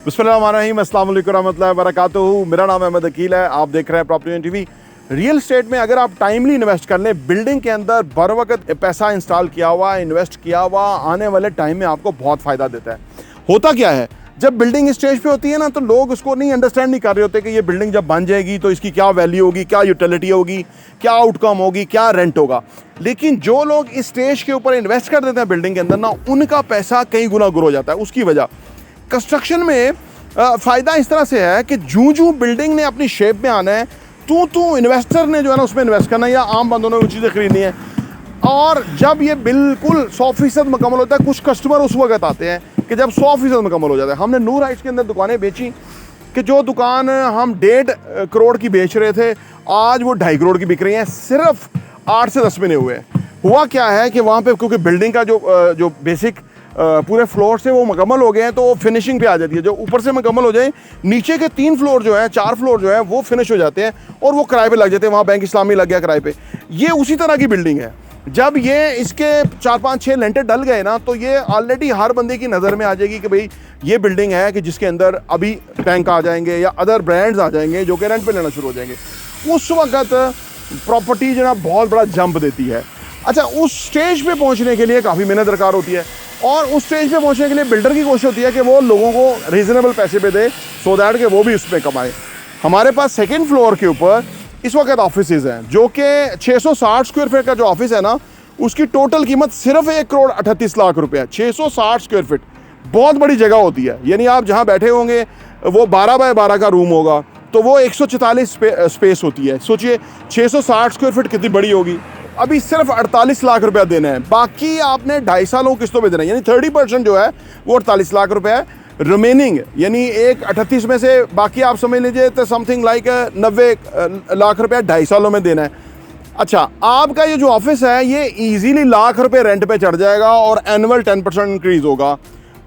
बिस्मिल्लाहिर्रहमानिर्रहीम, अस्सलाम वालेकुम रहमतुल्लाहि व बरकातुहू। मेरा नाम अहमद अकील है। आप देख रहे हैं प्रॉपर्टी टीवी। रियल एस्टेट में अगर आप टाइमली इन्वेस्ट कर लें, बिल्डिंग के अंदर बर वक्त पैसा इंस्टॉल किया हुआ, इन्वेस्ट किया हुआ, आने वाले टाइम में आपको बहुत फ़ायदा देता है। होता क्या है, जब बिल्डिंग स्टेज पे होती है ना, तो लोग उसको नहीं अंडरस्टैंड नहीं कर रहे होते कि ये बिल्डिंग जब बन जाएगी तो इसकी क्या वैल्यू होगी, क्या यूटिलिटी होगी, क्या आउटकम होगी, क्या रेंट होगा। लेकिन जो लोग इस स्टेज के ऊपर इन्वेस्ट कर देते हैं बिल्डिंग के अंदर ना, उनका पैसा कई गुना ग्रो हो जाता है। उसकी वजह कंस्ट्रक्शन में फ़ायदा इस तरह से है कि जूं बिल्डिंग ने अपनी शेप में आना है, तू इन्वेस्टर ने जो है ना उसमें इन्वेस्ट करना है, या आम बंदों ने वो चीज़ें खरीदनी है। और जब ये बिल्कुल 100% मुकम्मल होता है, कुछ कस्टमर उस वक्त आते हैं कि जब 100% मुकम्मल हो जाता है। हमने नूर हाइट्स के अंदर दुकानें बेची कि जो दुकान हम 1.5 करोड़ की बेच रहे थे, आज वो 2.5 करोड़ की बिक रही हैं, सिर्फ 8 से 10 महीने हुए हैं। हुआ क्या है कि वहाँ पे क्योंकि बिल्डिंग का जो बेसिक पूरे फ्लोर से वो मुकम्मल हो गए हैं, तो वो फिनिशिंग पे आ जाती है। जो ऊपर से मुकम्मल हो जाए, नीचे के 3 फ्लोर जो है, 4 फ्लोर जो है वो फिनिश हो जाते हैं और वो किराए पे लग जाते हैं। वहाँ बैंक इस्लामी लग गया किराए पे। ये उसी तरह की बिल्डिंग है। जब ये इसके 4-5-6 लेंटर डल गए ना, तो ये ऑलरेडी हर बंदे की नज़र में आ जाएगी कि भाई ये बिल्डिंग है कि जिसके अंदर अभी बैंक आ जाएंगे या अदर ब्रांड्स आ जाएंगे जो कि रेंट पे लेना शुरू हो जाएंगे। उस वक्त प्रॉपर्टी जो है बहुत बड़ा जंप देती है। अच्छा, उस स्टेज पे पहुंचने के लिए काफ़ी मेहनत दरकार होती है, और उस स्टेज पे पहुंचने के लिए बिल्डर की कोशिश होती है कि वो लोगों को रीज़नेबल पैसे पे दे, सो दैट कि वो भी उसमें कमाए। हमारे पास 2nd फ्लोर के ऊपर इस वक्त ऑफिसेज हैं, जो कि 660 स्क्वायर फीट का जो ऑफिस है ना, उसकी टोटल कीमत सिर्फ 1 करोड़ 38 लाख रुपए है। 660 स्क्वायर फीट बहुत बड़ी जगह होती है। यानी आप जहाँ बैठे होंगे वो 12 बाय 12 का रूम होगा, तो वो 144 स्पेस होती है। सोचिए 660 स्क्वायर फीट कितनी बड़ी होगी। अभी सिर्फ 48 लाख रुपया देना है, बाकी आपने 2.5 सालों किस्तों पे देना है। यानी 30% जो है वो 48 लाख रुपया है। रिमेनिंग यानी 38 में से बाकी आप समझ लीजिए तो समथिंग लाइक 90 लाख रुपया 2.5 सालों में देना है। अच्छा, आपका ये जो ऑफिस है ये इजीली लाख रुपए रेंट पे चढ़ जाएगा और एनुअल 10% इंक्रीज होगा।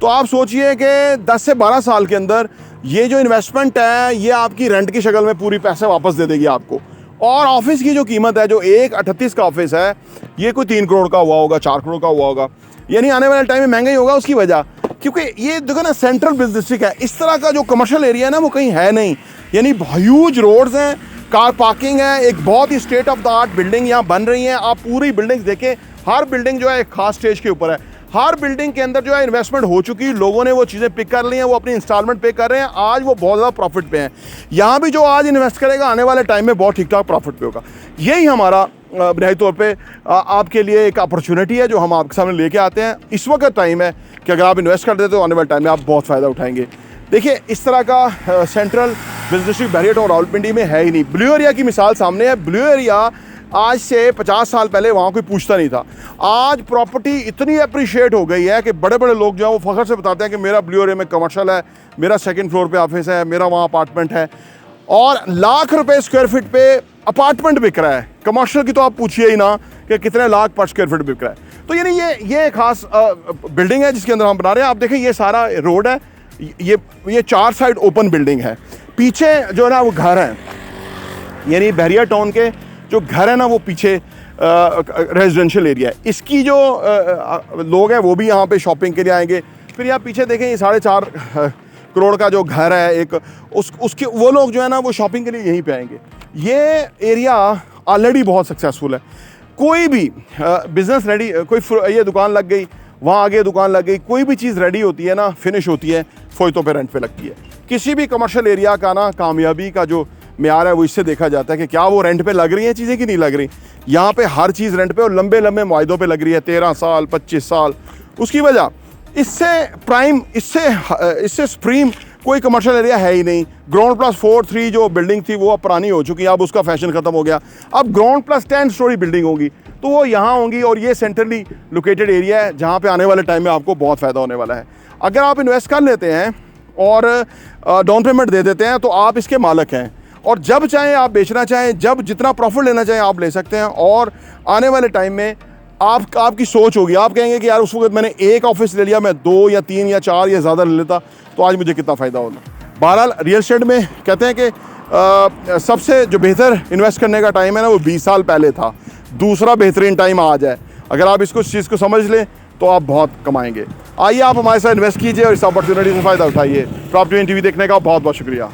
तो आप सोचिए कि 10 से 12 साल के अंदर ये जो इन्वेस्टमेंट है ये आपकी रेंट की शक्ल में पूरी पैसे वापस दे देगी आपको। और ऑफिस की जो कीमत है, जो 1.38 का ऑफिस है, ये कोई 3 करोड़ का हुआ होगा, 4 करोड़ का हुआ होगा। यानी आने वाले टाइम में महंगा ही होगा। उसकी वजह क्योंकि ये देखो ना, सेंट्रल बिजनेस डिस्ट्रिक्ट है। इस तरह का जो कमर्शियल एरिया है ना, वो कहीं है नहीं। यानी ह्यूज रोड्स हैं, कार पार्किंग है, एक बहुत ही state of the art building यहाँ बन रही है। आप पूरी बिल्डिंग देखें, हर बिल्डिंग जो है एक खास स्टेज के ऊपर है। हर बिल्डिंग के अंदर जो है इन्वेस्टमेंट हो चुकी, लोगों ने वो चीज़ें पिक कर ली हैं, वो अपनी इंस्टॉलमेंट पे कर रहे हैं। आज वो बहुत ज़्यादा प्रॉफिट पे हैं। यहाँ भी जो आज इन्वेस्ट करेगा आने वाले टाइम में बहुत ठीक ठाक प्रॉफिट पे होगा। यही हमारा बुनियादी तौर पे आपके लिए एक अपॉर्चुनिटी है जो हम आपके सामने लेके आते हैं। इस वक्त टाइम है कि अगर आप इन्वेस्ट कर देते तो आने वाले टाइम में आप बहुत फ़ायदा उठाएंगे। देखिए, इस तरह का सेंट्रल बिजनेस डिस्ट्रिक्ट बहरिया टाउन रावलपिंडी में है ही नहीं। ब्लू एरिया की मिसाल सामने है। ब्लू एरिया आज से 50 साल पहले वहाँ कोई पूछता नहीं था। आज प्रॉपर्टी इतनी अप्रिशिएट हो गई है कि बड़े बड़े लोग जो हैं वो फ़ख्र से बताते हैं कि मेरा ब्लू एरिया में कमर्शियल है, मेरा 2nd फ्लोर पे ऑफिस है, मेरा वहाँ अपार्टमेंट है, और लाख रुपए स्क्वायर फीट पे अपार्टमेंट बिक रहा है। कमर्शियल की तो आप पूछिए ही ना कि कितने लाख पर स्क्वायर फीट बिक रहा है। तो यानी ये खास बिल्डिंग है जिसके अंदर हम बना रहे हैं। आप देखें, ये सारा रोड है, ये 4 साइड ओपन बिल्डिंग है। पीछे जो है ना वो घर है, यानी बहरिया टाउन के जो घर है ना वो पीछे रेजिडेंशियल एरिया है। इसकी जो लोग हैं वो भी यहाँ पे शॉपिंग के लिए आएंगे। फिर यहाँ पीछे देखें, ये 4.5 करोड़ का जो घर है एक, उसके वो लोग जो है ना वो शॉपिंग के लिए यहीं पे आएंगे। ये एरिया ऑलरेडी बहुत सक्सेसफुल है। कोई भी बिज़नेस रेडी, कोई ये दुकान लग गई, वहाँ आगे दुकान लग गई, कोई भी चीज़ रेडी होती है ना, फिनिश होती है, फ़ोयतों पे रेंट पे लगती है। किसी भी कमर्शियल एरिया का ना कामयाबी का जो म्यार है वो इससे देखा जाता है कि क्या वो रेंट पे लग रही हैं चीज़ें कि नहीं लग रही। यहाँ पे हर चीज़ रेंट पे और लंबे लंबे मुआहदों पे लग रही है, 13 साल 25 साल। उसकी वजह इससे प्राइम, इससे सुप्रीम कोई कमर्शियल एरिया है ही नहीं। ग्राउंड प्लस 4-3 जो बिल्डिंग थी वो अब पुरानी हो चुकी है, अब उसका फैशन ख़त्म हो गया। अब ग्राउंड प्लस 10 स्टोरी बिल्डिंग होगी, तो वो यहाँ होंगी। और ये सेंट्रली लोकेटेड एरिया है जहाँ पे आने वाले टाइम में आपको बहुत फ़ायदा होने वाला है। अगर आप इन्वेस्ट कर लेते हैं और डाउन पेमेंट दे देते हैं तो आप इसके मालिक हैं, और जब चाहें आप बेचना चाहें, जब जितना प्रॉफिट लेना चाहें आप ले सकते हैं। और आने वाले टाइम में आपकी सोच होगी, आप कहेंगे कि यार उस वक्त मैंने एक ऑफिस ले लिया, मैं 2 या 3 या 4 या ज़्यादा ले लेता तो आज मुझे कितना फ़ायदा होता। बहरहाल रियल एस्टेट में कहते हैं कि सबसे जो बेहतर इन्वेस्ट करने का टाइम है ना वो 20 साल पहले था। दूसरा बेहतरीन टाइम आज है। अगर आप इस चीज़ को समझ लें तो आप बहुत कमाएंगे। आइए आप हमारे साथ इन्वेस्ट कीजिए और इस अपॉर्चुनिटी से फ़ायदा उठाइए। प्रॉपर्टी टीवी देखने का बहुत बहुत शुक्रिया।